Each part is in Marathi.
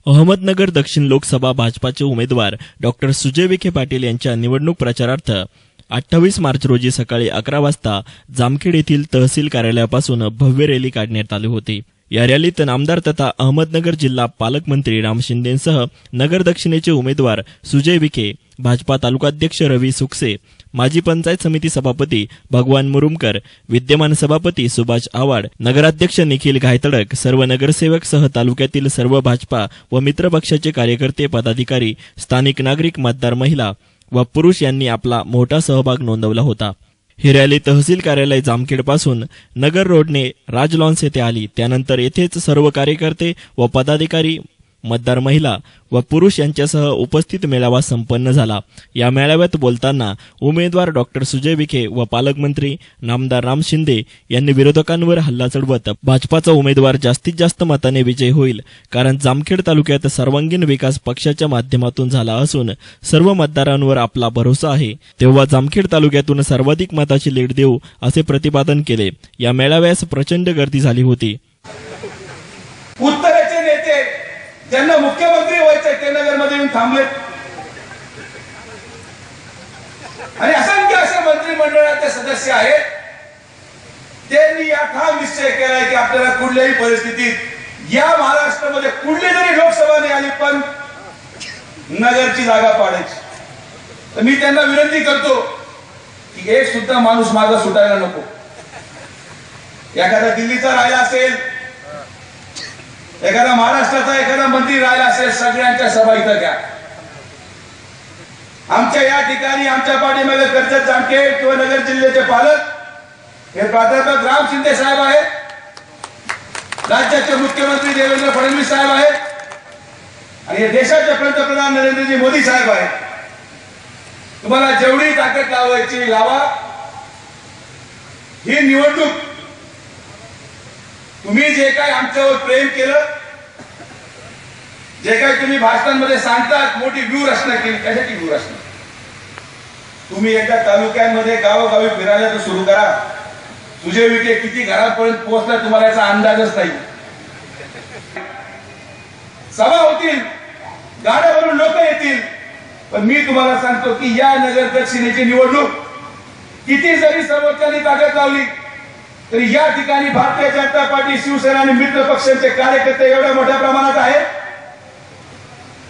अहमदनगर दक्षिण लोकसभा भाजपाचे उमेदवार डॉक्टर सुजय विखे पाटील यांच्या निवडणूक प्रचारार्थ 28 मार्च रोजी सकाळी 11 वाजता जामखेड येथील तहसील कार्यालयापासून भव्य रॅली काढण्यात आली होती। या रॅलीत नामदार तथा अहमदनगर जिल्हा पालकमंत्री राम शिंदेंसह नगर दक्षिणेचे उमेदवार सुजय विखे, भाजपा तालुकाध्यक्ष रवी सुकसे, माजी पंचायत समिती सभापती भगवान मुरुमकर, विद्यमान सभापती सुभाष आवाड, नगराध्यक्ष निखिल घायतडक, सर्व नगरसेवक सह तालुक्यातील सर्व भाजपा व मित्र पक्षाचे कार्यकर्ते, पदाधिकारी, स्थानिक नागरिक, मतदार, महिला व पुरुष यांनी आपला मोठा सहभाग नोंदवला होता। ही रॅली तहसील कार्यालय जामखेड पासून नगर रोडने राज लॉन्स येथे आली। त्यानंतर येथेच सर्व कार्यकर्ते व पदाधिकारी, मतदार, महिला व पुरुष यांच्यासह उपस्थित मेळावा संपन्न झाला। या मेळाव्यात बोलताना उमेदवार डॉक्टर सुजय विखे व पालकमंत्री नामदार राम शिंदे यांनी विरोधकांवर हल्ला चढवत भाजपाचा उमेदवार जास्तीत जास्त मताने विजयी होईल, कारण जामखेड तालुक्यात सर्वांगीण विकास पक्षाच्या माध्यमातून झाला असून सर्व मतदारांवर आपला भरोसा आहे, तेव्हा जामखेड तालुक्यातून सर्वाधिक मताची लीड देऊ असे प्रतिपादन केले। या मेळाव्यास प्रचंड गर्दी झाली होती। उत्तरेचे नेते ज्यांना मुख्यमंत्री व्हायचे ते नगरमध्ये येऊन थांबलेत आणि असंख्य असे मंत्रिमंडळाचे सदस्य आहेत, त्यांनी या ठाम निश्चय केलाय की आपल्याला कुठल्याही परिस्थितीत या महाराष्ट्रामध्ये कुठली जरी लोकसभा नाही आली पण नगरची जागा पाडायची। तर मी त्यांना विनंती करतो की एक सुद्धा माणूस मागे सुटायला नको। एखादा दिल्लीचा राहिला असेल, एखादा महाराष्ट्राचा एखादा मंत्री राहिला असेल, सगळ्यांच्या सभा इथं घ्या। आमच्या या ठिकाणी आमच्या पाठीमागे कर्जत, जामखेड किंवा नगर जिल्ह्याचे पालक हे प्राध्यापक राम शिंदे साहेब आहेत, राज्याचे मुख्यमंत्री देवेंद्र फडणवीस साहेब आहेत आणि देशाचे पंतप्रधान नरेंद्रजी मोदी साहेब आहेत। तुम्हाला जेवढी ताकद लावायची लावा। ही निवडणूक तुम्ही जे काही आमच्यावर प्रेम केलं, जे काही तुम्ही भाषणांमध्ये सांगतात, मोठी व्यूहरचना केली, कशाची व्यूहरचना? तुम्ही एकदा तालुक्यांमध्ये गावोगावी फिरायला तर सुरू करा। सुजय विखे किती घरापर्यंत पोहोचला तुम्हाला याचा अंदाजच नाही। सभा होतील, गाड्यावरून लोक येतील, पण मी तुम्हाला सांगतो की या नगर दक्षिणेची निवडणूक किती जरी सर्वोच्चांनी ताकद लावली तरी या ठिकाणी भारतीय जनता पार्टी, शिवसेना आणि मित्र पक्षांचे कार्यकर्ते एवढ्या मोठ्या प्रमाणात आहेत,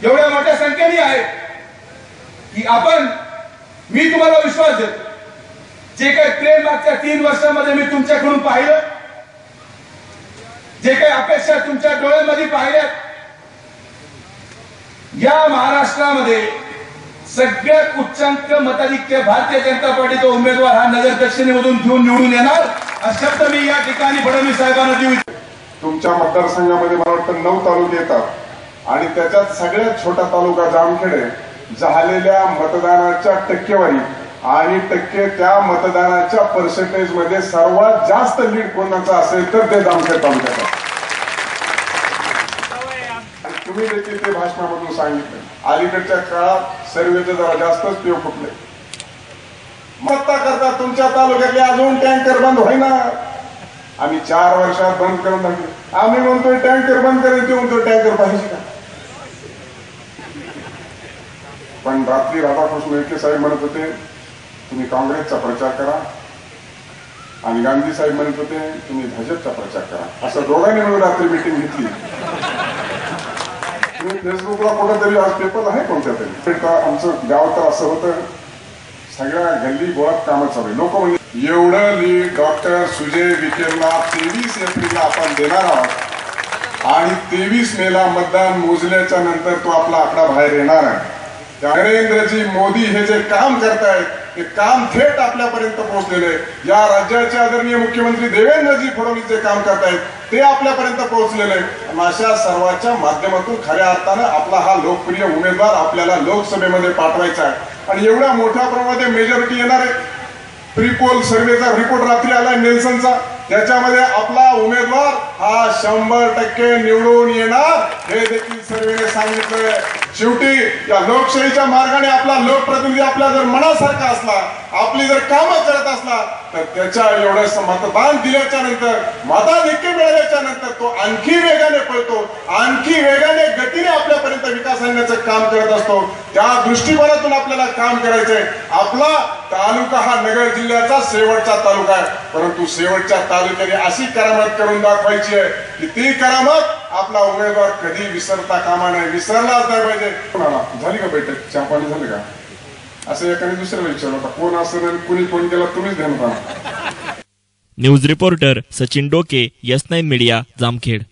एवढ्या मोठ्या संख्येने आहेत की मी तुम्हाला विश्वास देतो, जे काही प्रेम मागच्या 3 वर्षांमध्ये मी तुमच्याकडून पाहिलं, जे काही अपेक्षा तुमच्या डोळ्यांमध्ये पाहिल्यात, या महाराष्ट्रामध्ये सगळ्यात उच्चांक मताधिक्य भारतीय जनता पार्टीचा उमेदवार हा नगर दक्षिणेमधून घेऊन निवडून येणार असा शब्द मी या ठिकाणी फडणवीस साहेबांना देऊ। तुमच्या मतदारसंघामध्ये मला वाटतं 9 तालुके येतात आणि त्याच्यात सगळ्यात छोटा तालुका जामखेड आहे। झालेल्या मतदानाच्या टक्केवारी आणि त्या मतदानाच्या पर्सेंटेज मध्ये सर्वात जास्त लीड कोणाचा असेल तर ते जामखेड तालुक्यात आहे। तुम्ही देखील ते भाषणामधून सांगितलं, अलीकडच्या काळात सर्वेचे जरा जास्तच पेव फुटले। मत्ता करता तुमच्या तालुक्यातले अजून टँकर बंद होईना, आम्ही 4 वर्षात बंद करून टाकले। आम्ही म्हणतोय टँकर बंद करायचे, म्हणतो टँकर पाहिजे का? पण रात्री राधाकृष्ण विखे साहेब म्हणत होते तुम्ही काँग्रेसचा प्रचार करा आणि गांधी साहेब म्हणत होते तुम्ही भाजपचा प्रचार करा। असं दोघांनी मिळून रात्री मीटिंग घेतली। फेसबुकला कुठेतरी आज पेपर आहे कोणत्या तरी, आमचं गाव तर असं होतं सगळ्या गल्ली गोळात कामं चालू। लोक म्हणजे एवढं लीड डॉक्टर सुजय विखेंना 23 एप्रिलला आपण देणार आहोत आणि 23 मेला मतदान मोजल्याच्या नंतर तो आपला आकडा बाहेर येणार आहे। नरेंद्रजी मोदी हे जे काम करतायत ते काम थेट आपल्यापर्यंत पोहोचलेले, या राज्याचे आदरणीय मुख्यमंत्री देवेंद्रजी फडणवीस जे काम करतायत ते आपल्यापर्यंत पोहोचलेले आहे। अशा सर्वांच्या माध्यमातून खऱ्या अर्थानं आपला हा लोकप्रिय उमेदवार आपल्याला लोकसभेमध्ये पाठवायचा आहे आणि एवढ्या मोठ्या प्रमाणात मेजॉरिटी येणार आहे। प्रीपोल सर्वेचा रिपोर्ट रात्री आलाय नेल्सनचा, त्याच्यामध्ये आपला उमेदवार हा 100% निवडून येणार हे देखील सर्वेने सांगितलंय। शेवटी या लोकशाहीच्या मार्गाने आपला लोकप्रतिनिधी आपल्या जर मनासारखा असला, आपली जर कामं करत असला तर त्याच्या एवढं मतदान दिल्याच्या नंतर, मताधिक्य मिळाल्याच्या नंतर तो आणखी वेगाने पळतो, आणखी वेगाने गतीने आपल्या विश्वास आणण्याचं काम करत असतो. त्या दृष्टिकोनातून आपल्याला काम करायचंय. आपला तालुका हा नगर जिल्ह्याचा शेवटचा तालुका आहे, परंतु शेवटच्या तालुक्याने अशी करामत करून दाखवायची आहे की ती करामत आपला उमेदवार कधी विसरता कामा नये, विसरलाच नाही पाहिजे. झाली का बैठक, चहा पाणी झालं का, असं एकाने दुसऱ्याला विचारलं होता. कोण असं कुणी फोन केला तुम्हीच ध्यानात आणा. न्यूज रिपोर्टर सचिन डोके, यस9 मीडिया, जामखेड.